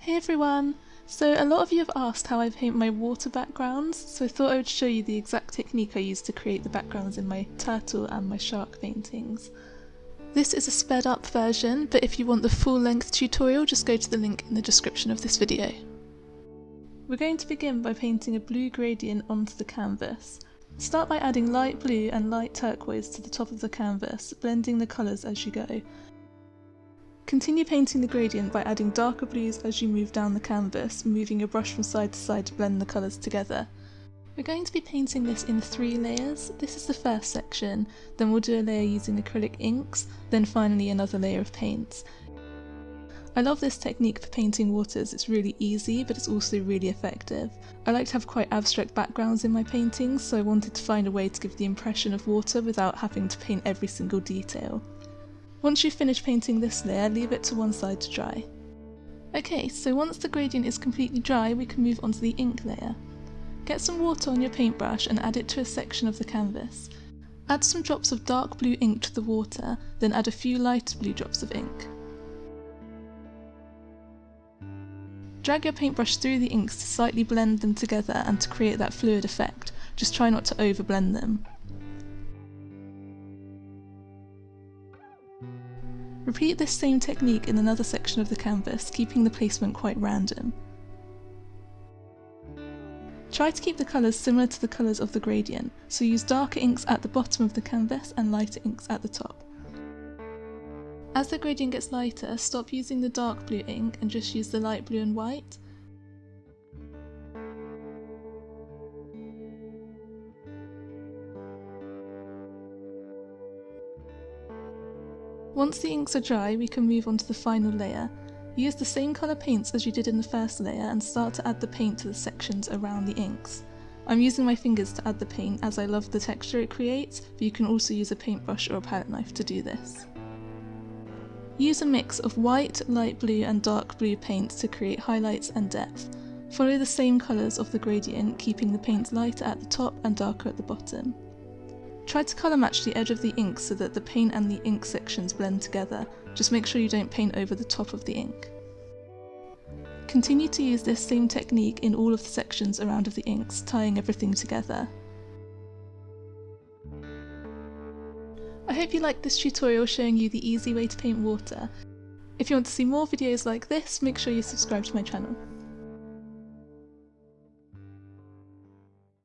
Hey everyone! So a lot of you have asked how I paint my water backgrounds, so I thought I would show you the exact technique I use to create the backgrounds in my turtle and my shark paintings. This is a sped up version, but if you want the full length tutorial just go to the link in the description of this video. We're going to begin by painting a blue gradient onto the canvas. Start by adding light blue and light turquoise to the top of the canvas, blending the colours as you go. Continue painting the gradient by adding darker blues as you move down the canvas, moving your brush from side to side to blend the colours together. We're going to be painting this in 3 layers. This is the first section, then we'll do a layer using acrylic inks, then finally another layer of paints. I love this technique for painting waters. It's really easy, but it's also really effective. I like to have quite abstract backgrounds in my paintings, so I wanted to find a way to give the impression of water without having to paint every single detail. Once you've finished painting this layer, leave it to one side to dry. Okay, so once the gradient is completely dry, we can move on to the ink layer. Get some water on your paintbrush and add it to a section of the canvas. Add some drops of dark blue ink to the water, then add a few lighter blue drops of ink. Drag your paintbrush through the inks to slightly blend them together and to create that fluid effect. Just try not to overblend them. Repeat this same technique in another section of the canvas, keeping the placement quite random. Try to keep the colours similar to the colours of the gradient, so use darker inks at the bottom of the canvas and lighter inks at the top. As the gradient gets lighter, stop using the dark blue ink and just use the light blue and white. Once the inks are dry, we can move on to the final layer. Use the same colour paints as you did in the first layer and start to add the paint to the sections around the inks. I'm using my fingers to add the paint as I love the texture it creates, but you can also use a paintbrush or a palette knife to do this. Use a mix of white, light blue and dark blue paints to create highlights and depth. Follow the same colours of the gradient, keeping the paint lighter at the top and darker at the bottom. Try to colour match the edge of the ink so that the paint and the ink sections blend together. Just make sure you don't paint over the top of the ink. Continue to use this same technique in all of the sections around of the inks, tying everything together. I hope you liked this tutorial showing you the easy way to paint water. If you want to see more videos like this, make sure you subscribe to my channel.